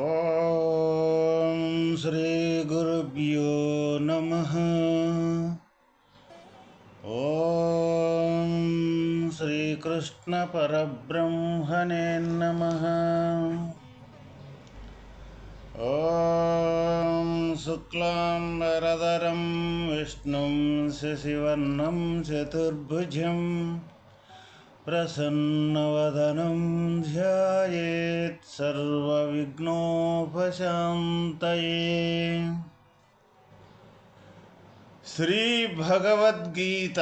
ఓం శ్రీ గురుభ్యో నమః. ఓం శ్రీకృష్ణ పరబ్రహ్మణే నమః. ఓం శుక్లాంబరధరం విష్ణుం శశివర్ణం చతుర్భుజం ప్రసన్నవదనం ధ్యాయేత్ సర్వవిఘ్నోపశాంతయే. శ్రీ భగవద్గీత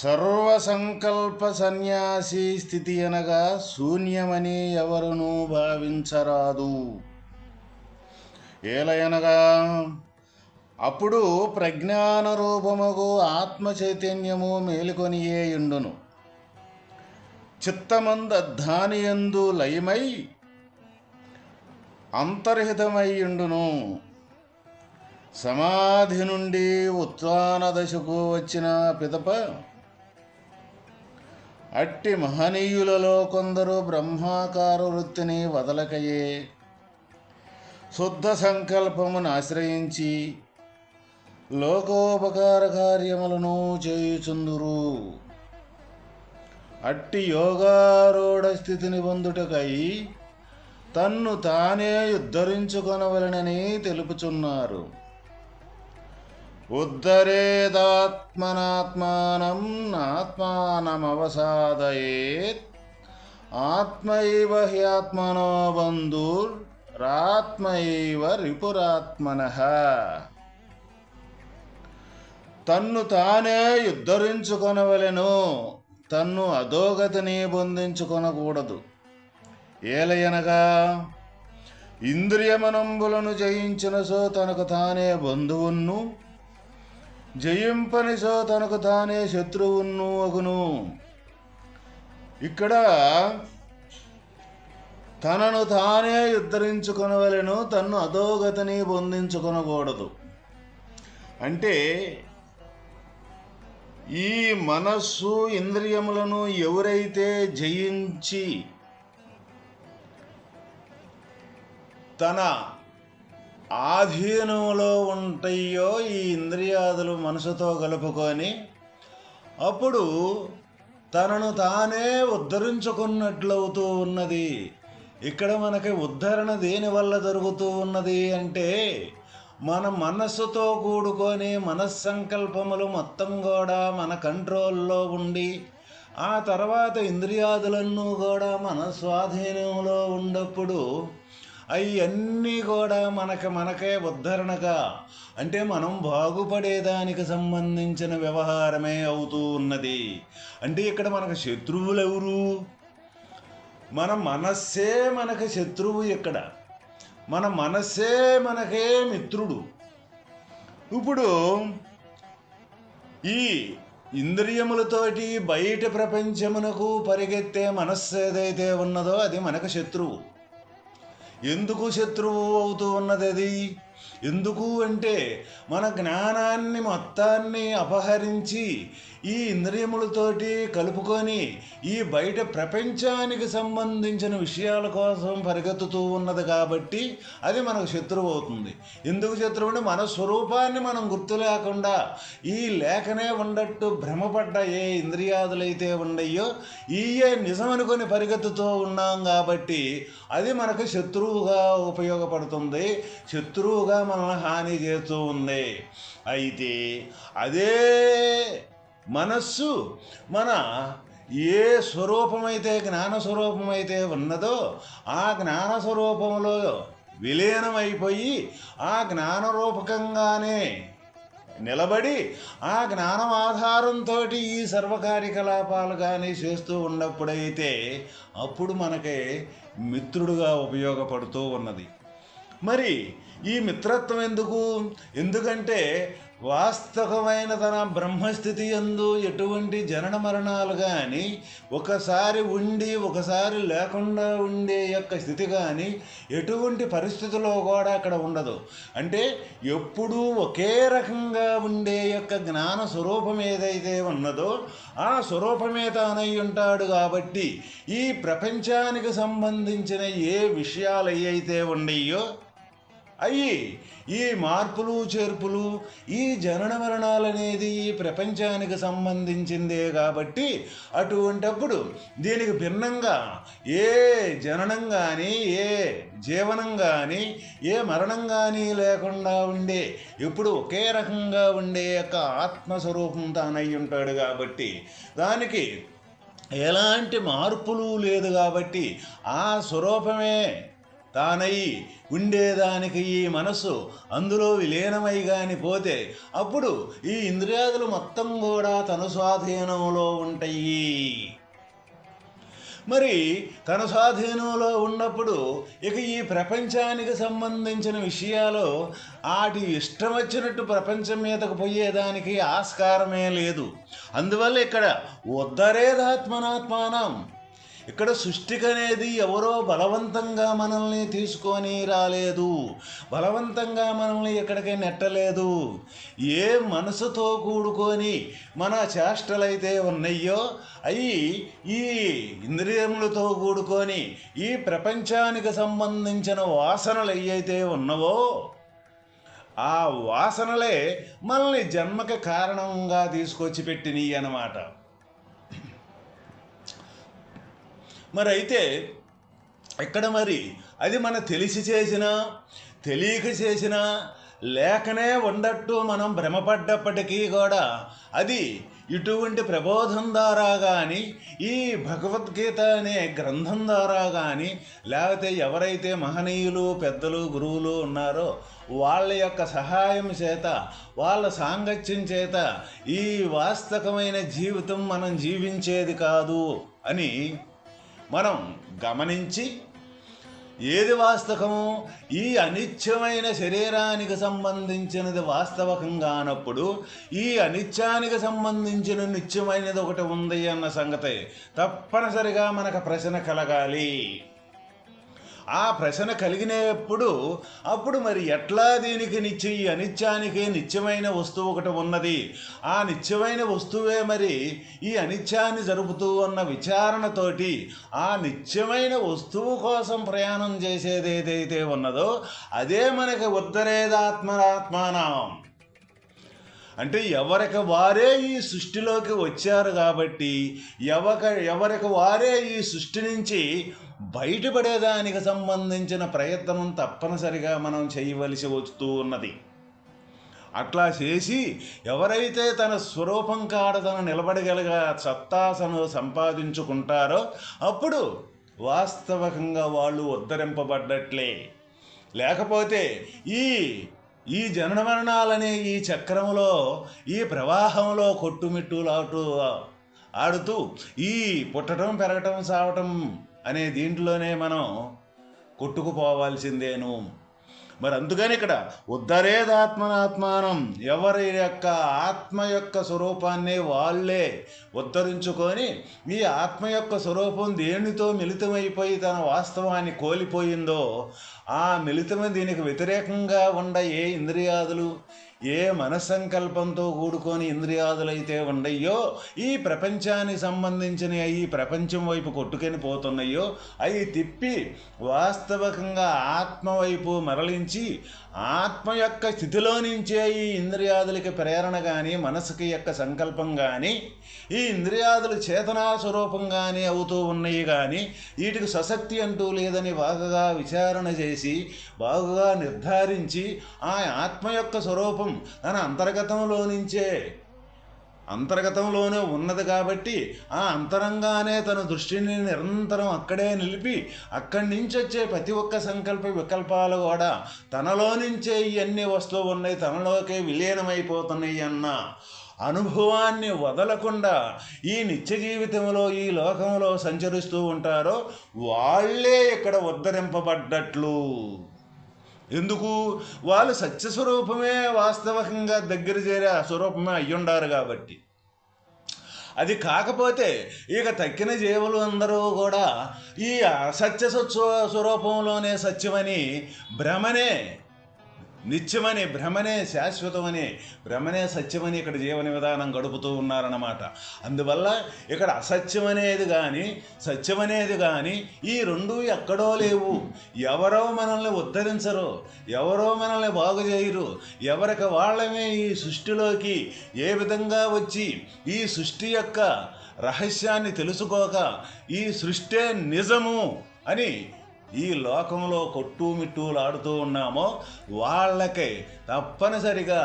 సర్వసంకల్ప సన్యాసి స్థితి అనగా శూన్యమని ఎవరునూ భావించరాదు. ఏలయనగా అప్పుడు ప్రజ్ఞాన రూపముగు ఆత్మ చైతన్యము మేలుకొనియేయుండును. చిత్తమంద ధానియందు లయమై అంతర్హితమయ్యుండును. సమాధి నుండి ఉత్థాన దశకు వచ్చిన పిదప అట్టి మహనీయులలో కొందరు బ్రహ్మాకార వృత్తిని వదలకయే శుద్ధ సంకల్పమును ఆశ్రయించి లోకోపకార కార్యములను చేయుచుందురు. అట్టి యోగారూఢ స్థితిని పొందుటకై తన్ను తానే ఉద్ధరించుకొనవలెనని తెలుపుచున్నారు. ఉద్ధరేదాత్మనాత్మానం నాత్మానమవసాదయేత్ ఆత్మైవ హ్యాత్మనో బంధురాత్మైవ రిపురాత్మనః. తన్ను తానే ఉద్ధరించుకొనవలెను, తన్ను అధోగతిని పొందించుకొనకూడదు. ఏలయనగా ఇంద్రియమనంబులను జయించిన సో తనకు తానే బంధువును, జయింపని సో తనకు తానే శత్రువును అగును. ఇక్కడ తనను తానే ఉద్ధరించుకొనవలెను, తన్ను అధోగతిని పొందించుకొనకూడదు. అంటే ఈ మనస్సు ఇంద్రియములను ఎవరైతే జయించి తన ఆధీనంలో ఉంటాయో ఈ ఇంద్రియాదులు మనసుతో కలుపుకొని అప్పుడు తనను తానే ఉద్ధరించుకున్నట్లవుతూ ఉన్నది. ఇక్కడ మనకి ఉద్ధరణ దేనివల్ల జరుగుతూ ఉన్నది అంటే మన మనస్సుతో కూడుకొని మనస్సంకల్పములు మొత్తం కూడా మన కంట్రోల్లో ఉండి ఆ తర్వాత ఇంద్రియాదులన్నీ కూడా మన స్వాధీనంలో ఉన్నప్పుడు అవన్నీ కూడా మనకే ఉద్ధరణగా అంటే మనం బాగుపడేదానికి సంబంధించిన వ్యవహారమే అవుతూ ఉన్నది. అంటే ఇక్కడ మనకు శత్రువులు ఎవరు? మన మనస్సే మనకు శత్రువు. ఇక్కడ మన మనస్సే మనకే మిత్రుడు. ఇప్పుడు ఈ ఇంద్రియములతోటి బయట ప్రపంచమునకు పరిగెత్తే మనస్సు ఏదైతే ఉన్నదో అది మనకు శత్రువు. ఎందుకు శత్రువు అవుతూ ఉన్నది అది? ఎందుకు అంటే మన జ్ఞానాన్ని మొత్తాన్ని అపహరించి ఈ ఇంద్రియములతోటి కలుపుకొని ఈ బయట ప్రపంచానికి సంబంధించిన విషయాల కోసం పరిగెత్తుతూ ఉన్నది కాబట్టి అది మనకు శత్రువు అవుతుంది. ఎందుకు శత్రువు అంటే మన స్వరూపాన్ని మనం గుర్తు లేకుండా ఈ లేకనే ఉండట్టు భ్రమపడ్డ ఏ ఇంద్రియాదులైతే ఉండయో ఈయే నిజమనుకొని పరిగెత్తుతూ ఉన్నాం కాబట్టి అది మనకు శత్రువుగా ఉపయోగపడుతుంది, శత్రువుగా మనల్ని హాని చేస్తూ ఉంది. అయితే అదే మనస్సు మన ఏ స్వరూపమైతే జ్ఞానస్వరూపమైతే ఉన్నదో ఆ జ్ఞానస్వరూపంలో విలీనమైపోయి ఆ జ్ఞానరూపకంగానే నిలబడి ఆ జ్ఞానం ఆధారంతో ఈ సర్వకార్యకలాపాలు కానీ చేస్తూ ఉన్నప్పుడైతే అప్పుడు మనకి మిత్రుడుగా ఉపయోగపడుతూ ఉన్నది. మరి ఈ మిత్రత్వం ఎందుకు? ఎందుకంటే వాస్తవమైన తన బ్రహ్మస్థితి యందు ఎటువంటి జనన మరణాలు కానీ, ఒకసారి ఉండి ఒకసారి లేకుండా ఉండే యొక్క స్థితి కానీ ఎటువంటి పరిస్థితిలో కూడా అక్కడ ఉండదు. అంటే ఎప్పుడూ ఒకే రకంగా ఉండే యొక్క జ్ఞాన స్వరూపం ఏదైతే ఉన్నదో ఆ స్వరూపమే తానై ఉంటాడు. కాబట్టి ఈ ప్రపంచానికి సంబంధించిన ఏ విషయాలు అయితే ఉన్నాయో అయ్యి ఈ మార్పులు చేర్పులు, ఈ జనన మరణాలు అనేది ఈ ప్రపంచానికి సంబంధించిందే. కాబట్టి అటువంటప్పుడు దీనికి భిన్నంగా ఏ జననం కానీ, ఏ జీవనం కానీ, ఏ మరణం కానీ లేకుండా ఉండే, ఇప్పుడు ఒకే రకంగా ఉండే యొక్క ఆత్మస్వరూపం తానై ఉంటాడు. కాబట్టి దానికి ఎలాంటి మార్పులు లేదు. కాబట్టి ఆ స్వరూపమే తానై ఉండేదానికి ఈ మనస్సు అందులో విలీనమై గాని పోతే అప్పుడు ఈ ఇంద్రియాదులు మొత్తం కూడా తన స్వాధీనంలో ఉంటాయి. మరి తన స్వాధీనంలో ఉన్నప్పుడు ఇక ఈ ప్రపంచానికి సంబంధించిన విషయాలు వాటి ఇష్టం వచ్చినట్టు ప్రపంచం మీదకు పోయేదానికి ఆస్కారమే లేదు. అందువల్ల ఇక్కడ ఉద్ధరేదాత్మనాత్మానం, ఇక్కడ సృష్టికి అనేది ఎవరో బలవంతంగా మనల్ని తీసుకొని రాలేదు, బలవంతంగా మనల్ని ఎక్కడికి నెట్టలేదు. ఏ మనసుతో కూడుకొని మన చేష్టలైతే ఉన్నాయో అవి ఈ ఇంద్రియములతో కూడుకొని ఈ ప్రపంచానికి సంబంధించిన వాసనలు ఏవైతే ఉన్నవో ఆ వాసనలే మనల్ని జన్మకి కారణంగా తీసుకొచ్చి పెట్టినవి అన్నమాట. మరి అయితే ఇక్కడ మరి అది మన తెలిసి చేసినా తెలియక చేసినా లేకనే ఉండట్టు మనం భ్రమపడ్డప్పటికీ కూడా అది ఇటువంటి ప్రబోధం ద్వారా కానీ, ఈ భగవద్గీత అనే గ్రంథం ద్వారా కానీ, లేకపోతే ఎవరైతే మహనీయులు పెద్దలు గురువులు ఉన్నారో వాళ్ళ యొక్క సహాయం చేత, వాళ్ళ సాంగత్యం చేత ఈ వాస్తవమైన జీవితం మనం జీవించేది కాదు అని మనం గమనించి, ఏది వాస్తవము, ఈ అనిత్యమైన శరీరానికి సంబంధించినది వాస్తవకంగానప్పుడు ఈ అనిత్యానికి సంబంధించిన నిత్యమైనది ఒకటి ఉంది అన్న సంగతి తప్పనిసరిగా మనకు ప్రశ్న కలగాలి. ఆ ప్రశ్న కలిగినప్పుడు అప్పుడు మరి ఎట్లా దీనికి నిత్య, ఈ అనిత్యానికి నిత్యమైన వస్తువు ఒకటి ఉన్నది, ఆ నిత్యమైన వస్తువే మరి ఈ అనిత్యాన్ని జరుపుతూ ఉన్న విచారణతోటి ఆ నిత్యమైన వస్తువు కోసం ప్రయాణం చేసేది ఏదైతే ఉన్నదో అదే మనకి ఉద్ధరేదాత్మనాత్మానం. అంటే ఎవరికి వారే ఈ సృష్టిలోకి వచ్చారు. కాబట్టి ఎవరికి వారే ఈ సృష్టి నుంచి బయటపడేదానికి సంబంధించిన ప్రయత్నం తప్పనిసరిగా మనం చేయవలసి వస్తూ ఉన్నది. అట్లా చేసి ఎవరైతే తన స్వరూపం కాడ తను నిలబడగలిగే సత్తాసను సంపాదించుకుంటారో అప్పుడు వాస్తవకంగా వాళ్ళు ఉద్ధరింపబడ్డట్లే. లేకపోతే ఈ జనన మరణాలనే ఈ చక్రంలో, ఈ ప్రవాహంలో కొట్టుమిట్టులాటు ఆడుతూ ఈ పుట్టడం పెరగటం సావటం అనే దీంట్లోనే మనం కొట్టుకుపోవాల్సిందేను. మరి అందుకని ఇక్కడ ఉద్ధరేదాత్మనాత్మానం, ఎవరి యొక్క ఆత్మ యొక్క స్వరూపాన్ని వాళ్ళే ఉద్ధరించుకొని ఈ ఆత్మ యొక్క స్వరూపం దేనితో మిళితమైపోయి తన వాస్తవాన్ని కోల్పోయిందో ఆ మిళితమే దీనికి వ్యతిరేకంగా ఉండ ఏ ఇంద్రియాదులు, ఏ మనస్సంకల్పంతో కూడుకొని ఇంద్రియాదులైతే ఉండయో ఈ ప్రపంచానికి సంబంధించిన ఈ ప్రపంచం వైపు కొట్టుకొని పోతున్నాయో అవి తిప్పి వాస్తవికంగా ఆత్మ వైపు మరలించి ఆత్మ యొక్క స్థితిలో నుంచే ఈ ఇంద్రియాదులకి ప్రేరణ కానీ, మనసుకి యొక్క సంకల్పం కానీ, ఈ ఇంద్రియాదులు చేతనా స్వరూపం కానీ అవుతూ ఉన్నాయి. కానీ వీటికి స్వశక్తి అంటూ లేదని బాగా విచారణ చేసి బాగా నిర్ధారించి ఆ ఆత్మ యొక్క స్వరూపం తన అంతర్గతంలోనే ఉన్నది. కాబట్టి ఆ అంతరంగానే తన దృష్టిని నిరంతరం అక్కడే నిలిపి అక్కడి నుంచి వచ్చే ప్రతి ఒక్క సంకల్ప వికల్పాలు కూడా తనలో నుంచే ఇవన్నీ వస్తూ ఉన్నాయి, తనలోకే విలీనమైపోతున్నాయి అన్న అనుభవాన్ని వదలకుండా ఈ నిత్య జీవితంలో ఈ లోకంలో సంచరిస్తూ ఉంటారో వాళ్ళే ఇక్కడ ఉద్ధరింపబడ్డట్లు. ఎందుకు? వాళ్ళు సత్యస్వరూపమే వాస్తవికంగా దగ్గర చేరే ఆ స్వరూపమే అయ్యుండారు కాబట్టి. అది కాకపోతే ఇక తక్కిన జీవులు అందరూ కూడా ఈ అసత్య స్వరూపంలోనే సత్యమని భ్రమనే నిత్యమని, భ్రమనే శాశ్వతమని, భ్రమనే సత్యమని ఇక్కడ జీవన విధానం గడుపుతూ ఉన్నారన్నమాట. అందువల్ల ఇక్కడ అసత్యం అనేది కానీ సత్యం అనేది కానీ ఈ రెండూ ఎక్కడో లేవు. ఎవరో మనల్ని ఉద్ధరించరు, ఎవరో మనల్ని బాగు చేయరు. ఎవరికి వాళ్ళమే ఈ సృష్టిలోకి ఏ విధంగా వచ్చి ఈ సృష్టి యొక్క రహస్యాన్ని తెలుసుకోక ఈ సృష్టే నిజము అని ఈ లోకంలో కొట్టుమిట్టూలాడుతూ ఉన్నామో వాళ్ళకి తప్పనిసరిగా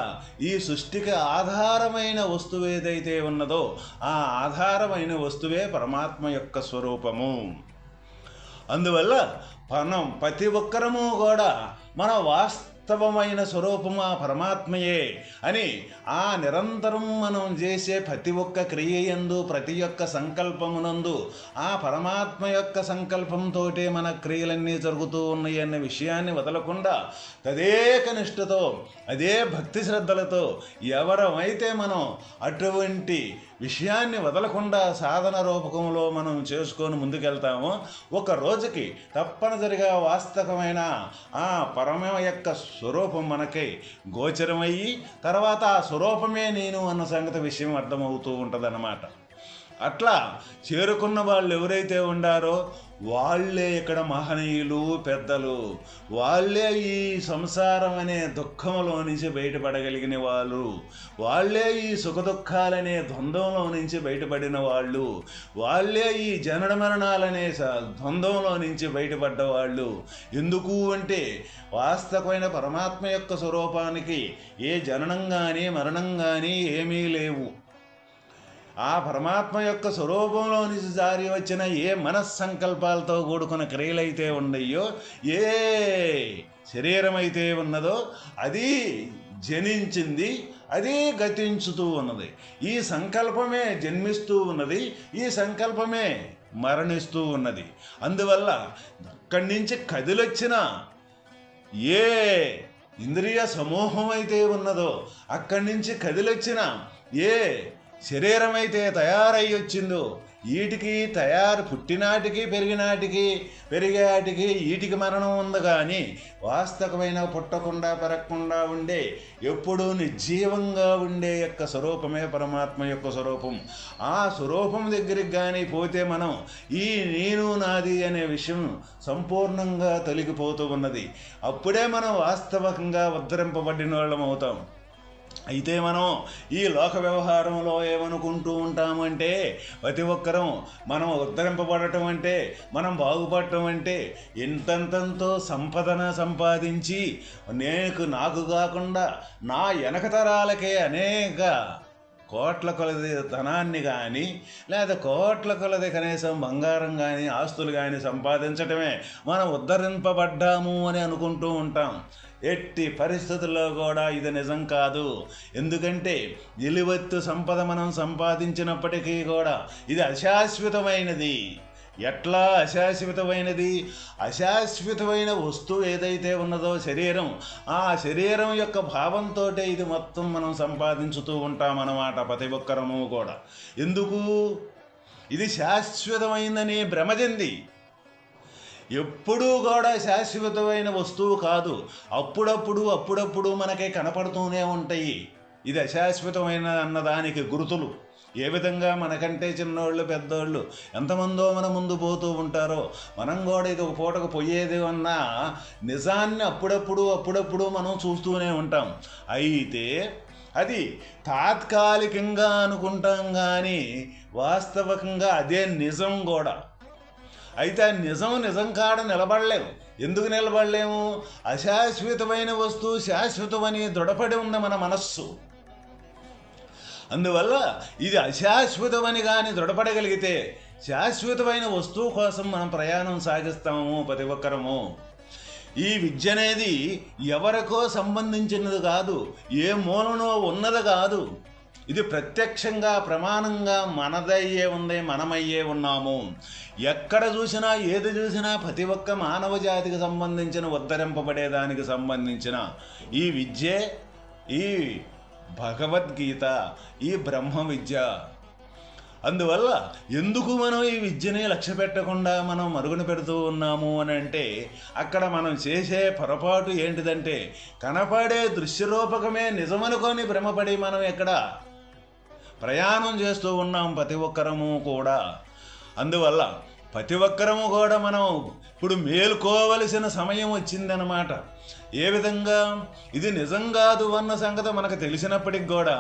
ఈ సృష్టికి ఆధారమైన వస్తువు ఏదైతే ఉన్నదో ఆ ఆధారమైన వస్తువే పరమాత్మ యొక్క స్వరూపము. అందువల్ల మనం ప్రతి ఒక్కరము కూడా మన వాస్తవమైన స్వరూపము ఆ పరమాత్మయే అని ఆ నిరంతరం మనం చేసే ప్రతి ఒక్క క్రియ యందు, ప్రతి ఒక్క సంకల్పమునందు ఆ పరమాత్మ యొక్క సంకల్పంతో మన క్రియలన్నీ జరుగుతూ ఉన్నాయి అన్న విషయాన్ని వదలకుండా తదేక నిష్ఠతో అదే భక్తి శ్రద్ధలతో ఎవరమైతే మనం అటువంటి విషయాన్ని వదలకుండా సాధన రూపకంలో మనం చేసుకొని ముందుకెళ్తామో ఒక రోజుకి తప్పనిసరిగా వాస్తవమైన ఆ పరమ యొక్క స్వరూపం మనకి గోచరమయ్యి తర్వాత ఆ స్వరూపమే నేను అన్న సంగతి విషయం అర్థమవుతూ ఉంటుందన్నమాట. అట్లా చేరుకున్న వాళ్ళు ఎవరైతే ఉండారో వాళ్ళే ఇక్కడ మహనీయులు, పెద్దలు. వాళ్ళే ఈ సంసారం అనే దుఃఖంలో నుంచి బయటపడగలిగిన వాళ్ళు, వాళ్ళే ఈ సుఖదుఖాలనే ద్వంద్వంలో నుంచి బయటపడిన వాళ్ళు, వాళ్ళే ఈ జనన మరణాలనే ద్వంద్వంలో నుంచి బయటపడ్డ వాళ్ళు. ఎందుకు అంటే వాస్తవమైన పరమాత్మ యొక్క స్వరూపానికి ఏ జననం కానీ మరణం కానీ ఏమీ లేవు. ఆ పరమాత్మ యొక్క స్వరూపంలో నుంచి జారి వచ్చిన ఏ మనస్సంకల్పాలతో కూడుకున్న క్రియలైతే ఉన్నాయో, ఏ శరీరం అయితే ఉన్నదో అది జనించింది, అది గతించుతూ ఉన్నది. ఈ సంకల్పమే జన్మిస్తూ ఉన్నది, ఈ సంకల్పమే మరణిస్తూ ఉన్నది. అందువల్ల అక్కడి నుంచి కదిలొచ్చిన ఏ ఇంద్రియ సమూహం అయితే ఉన్నదో, అక్కడి నుంచి కదిలొచ్చిన ఏ శరీరం అయితే తయారై వచ్చిందో, వీటికి పుట్టినాటికి పెరిగేటికి వీటికి మరణం ఉంది. కానీ వాస్తవమైన పుట్టకుండా పెరగకుండా ఉండే ఎప్పుడూ నిర్జీవంగా ఉండే యొక్క స్వరూపమే పరమాత్మ యొక్క స్వరూపం. ఆ స్వరూపం దగ్గరికి కానీ పోతే మనం ఈ నేను నాది అనే విషయం సంపూర్ణంగా తొలగిపోతూ ఉన్నది. అప్పుడే మనం వాస్తవంగా ఉద్ధరింపబడిన వాళ్ళం అవుతాం. అయితే మనం ఈ లోక వ్యవహారంలో ఏమనుకుంటూ ఉంటామంటే ప్రతి ఒక్కరం మనం ఉద్ధరింపబడటం అంటే, మనం బాగుపడటం అంటే ఎంతంతంతో సంపదన సంపాదించి నాకు కాకుండా నా వెనకతరాలకే అనేక కోట్ల కొలది ధనాన్ని కానీ లేదా కోట్ల కొలది కనీసం బంగారం కానీ ఆస్తులు కానీ సంపాదించటమే మనం ఉద్ధరింపబడ్డాము అని అనుకుంటూ ఉంటాం. ఎట్టి పరిస్థితుల్లో కూడా ఇది నిజం కాదు. ఎందుకంటే నిలువెత్తు సంపద మనం సంపాదించినప్పటికీ కూడా ఇది అశాశ్వతమైనది. ఎట్లా అశాశ్వతమైనది? అశాశ్వతమైన వస్తువు ఏదైతే ఉన్నదో శరీరం, ఆ శరీరం యొక్క భావంతో ఇది మొత్తం మనం సంపాదించుతూ ఉంటామన్నమాట ప్రతి ఒక్కరము కూడా. ఎందుకు? ఇది శాశ్వతమైందని భ్రమ చెంది. ఎప్పుడూ కూడా శాశ్వతమైన వస్తువు కాదు. అప్పుడప్పుడు మనకి కనపడుతూనే ఉంటాయి. ఇది అశాశ్వతమైన అన్నదానికి గుర్తులు. ఏ విధంగా మనకంటే చిన్నోళ్ళు పెద్దోళ్ళు ఎంతమందో మన ముందు పోతూ ఉంటారో మనం కూడా ఇది ఒక పూటకు పోయేది అన్న నిజాన్ని అప్పుడప్పుడు మనం చూస్తూనే ఉంటాం. అయితే అది తాత్కాలికంగా అనుకుంటాం కానీ వాస్తవికంగా అదే నిజం కూడా. అయితే నిజం కాడ నిలబడలేము. ఎందుకు నిలబడలేము? అశాశ్వతమైన వస్తువు శాశ్వతమని దృఢపడి ఉంది మన మనస్సు. అందువల్ల ఇది అశాశ్వతమని కానీ దృఢపడగలిగితే శాశ్వతమైన వస్తువు కోసం మనం ప్రయాణం సాగిస్తాము ప్రతి ఒక్కరము. ఈ విద్య అనేది ఎవరికో సంబంధించినది కాదు, ఏ మూలనో ఉన్నది కాదు. ఇది ప్రత్యక్షంగా ప్రమాణంగా మనదయ్యే ఉంది, మనమయ్యే ఉన్నాము. ఎక్కడ చూసినా ఏది చూసినా ప్రతి ఒక్క మానవ జాతికి సంబంధించిన ఉద్ధరింపబడేదానికి సంబంధించిన ఈ విద్యే ఈ భగవద్గీత, ఈ బ్రహ్మ విద్య. అందువల్ల ఎందుకు మనం ఈ విద్యని లక్ష్య పెట్టకుండా మనం మరుగున పెడుతూ ఉన్నాము అని అంటే, అక్కడ మనం చేసే పొరపాటు ఏంటిదంటే, కనపడే దృశ్యరూపకమే నిజమనుకొని భ్రమపడి మనం ఎక్కడ ప్రయాణం చేస్తూ ఉన్నాం ప్రతి ఒక్కరము కూడా. అందువల్ల ప్రతి ఒక్కరము కూడా మనం ఇప్పుడు మేలుకోవలసిన సమయం వచ్చిందనమాట. ఏ విధంగా? ఇది నిజం కాదు అన్న సంగతి మనకు తెలిసినప్పటికి కూడా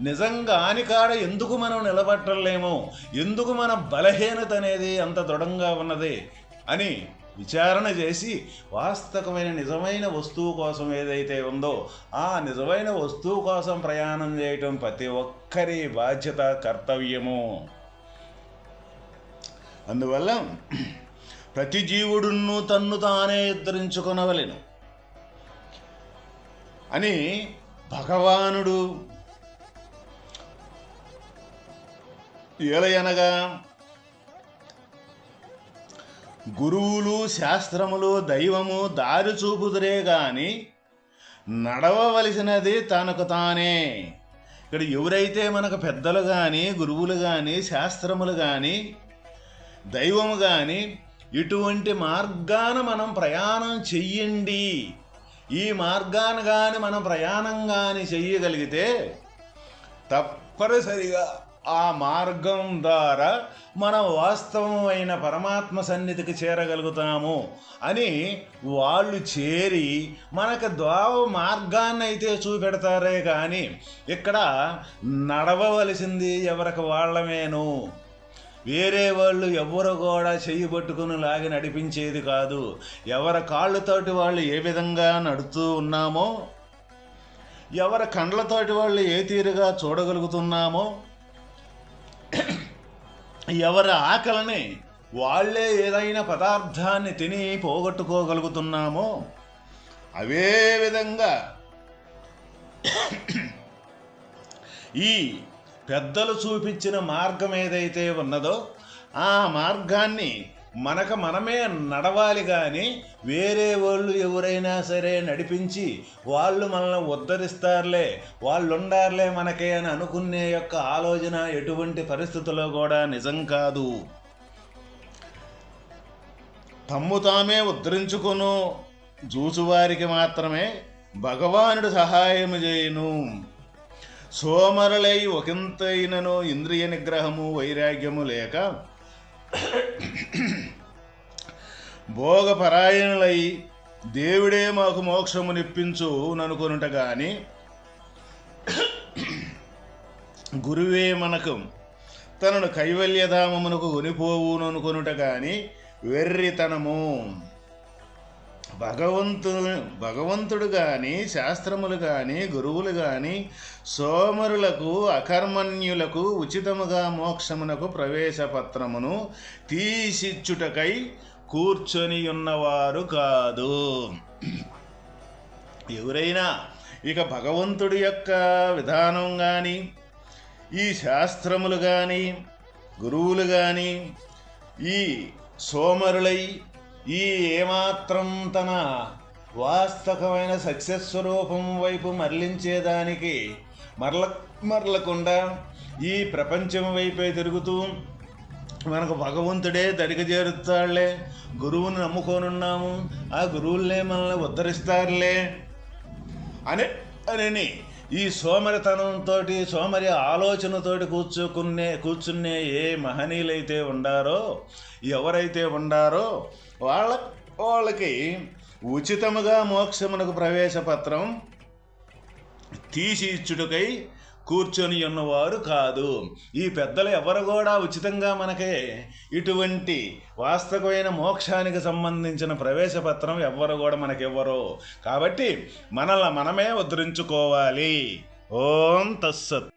నిజం కాని కాడ ఎందుకు మనం నిలబట్టలేము, ఎందుకు మన బలహీనత అనేది అంత దృఢంగా ఉన్నది అని విచారణ చేసి వాస్తవమైన నిజమైన వస్తువు కోసం ఏదైతే ఉందో ఆ నిజమైన వస్తువు కోసం ప్రయాణం చేయటం ప్రతి ఒక్కరి బాధ్యత, కర్తవ్యము. అందువల్ల ప్రతి జీవుడును తన్ను తానే ఉద్ధరించుకొనవలెను అని భగవానుడు ఏలయనగా, గురువులు, శాస్త్రములు, దైవము దారి చూపుదురే గాని నడవవలసినది తనకు తానే. ఇక్కడ ఎవరైతే మనకు పెద్దలు కానీ, గురువులు కానీ, శాస్త్రములు కానీ, దైవము కానీ ఇటువంటి మార్గాన మనం ప్రయాణం చెయ్యండి, ఈ మార్గాన కానీ మనం ప్రయాణం కానీ చెయ్యగలిగితే తప్పనిసరిగా ఆ మార్గం ద్వారా మనం వాస్తవమైన పరమాత్మ సన్నిధికి చేరగలుగుతాము అని వాళ్ళు చేరి మనకు మార్గాన్ని అయితే చూపెడతారే కానీ ఇక్కడ నడవవలసింది ఎవరికి వాళ్ళమేను. వేరే వాళ్ళు ఎవరు కూడా చెయ్యి పట్టుకుని లాగి నడిపించేది కాదు. ఎవరి కాళ్ళతోటి వాళ్ళు ఏ విధంగా నడుస్తూ ఉన్నామో, ఎవరి కండ్లతోటి వాళ్ళు ఏ తీరుగా చూడగలుగుతున్నామో, ఎవరి ఆకలిని వాళ్ళే ఏదైనా పదార్థాన్ని తిని పోగొట్టుకోగలుగుతున్నామో అవే విధంగా ఈ పెద్దలు చూపించిన మార్గం ఏదైతే ఉన్నదో ఆ మార్గాన్ని మనమే నడవాలి కానీ వేరే వాళ్ళు ఎవరైనా సరే నడిపించి వాళ్ళు మనల్ని ఉద్ధరిస్తారులే, వాళ్ళు ఉండారులే మనకే అని అనుకునే యొక్క ఆలోచన ఎటువంటి పరిస్థితుల్లో కూడా నిజం కాదు. తమ్ము తామే ఉద్ధరించుకును జూచువారికి మాత్రమే భగవానుడు సహాయము చేయును. సోమరులై ఒకంతైనను ఇంద్రియ నిగ్రహము, వైరాగ్యము లేక భోగపరాయణులై దేవుడే మాకు మోక్షము నిప్పించు ననుకొనుట గాని, గురువే మనకు తనను కైవల్యధామమునకు కొనిపోవు ననుకొనుట గాని వెర్రితనము. భగవంతుడు కానీ, శాస్త్రములు కానీ, గురువులు కానీ సోమరులకు, అకర్మణ్యులకు ఉచితముగా మోక్షమునకు ప్రవేశపత్రమును తీసిచ్చుటకై కూర్చొని ఉన్నవారు కాదు. ఎవరైనా ఇక భగవంతుడి యొక్క విధానం కానీ, ఈ శాస్త్రములు కానీ, గురువులు కానీ ఈ సోమరులై ఈ ఏమాత్రం తన వాస్తవమైన సత్యస్వరూపం వైపు మరలించేదానికి మరలకుండా ఈ ప్రపంచం వైపే తిరుగుతూ మనకు భగవంతుడే దరికి చేరుతాడులే, గురువుని నమ్ముకోనున్నాము, ఆ గురువులనే మనల్ని ఉద్ధరిస్తారులే అని ఈ సోమరితనంతో, సోమరి ఆలోచనతోటి కూర్చునే ఏ మహనీయులైతే ఉండారో, ఎవరైతే ఉండారో వాళ్ళకి ఉచితముగా మోక్షమునకు ప్రవేశపత్రం తీసి ఇచ్చుటకై కూర్చొని ఉన్నవారు కాదు. ఈ పెద్దలు ఎవరు కూడా ఉచితంగా మనకే ఇటువంటి వాస్తవమైన మోక్షానికి సంబంధించిన ప్రవేశపత్రం ఎవ్వరు కూడా మనకివ్వరు. కాబట్టి మనల్ని మనమే ఉద్ధరించుకోవాలి. ఓం తస్సత్.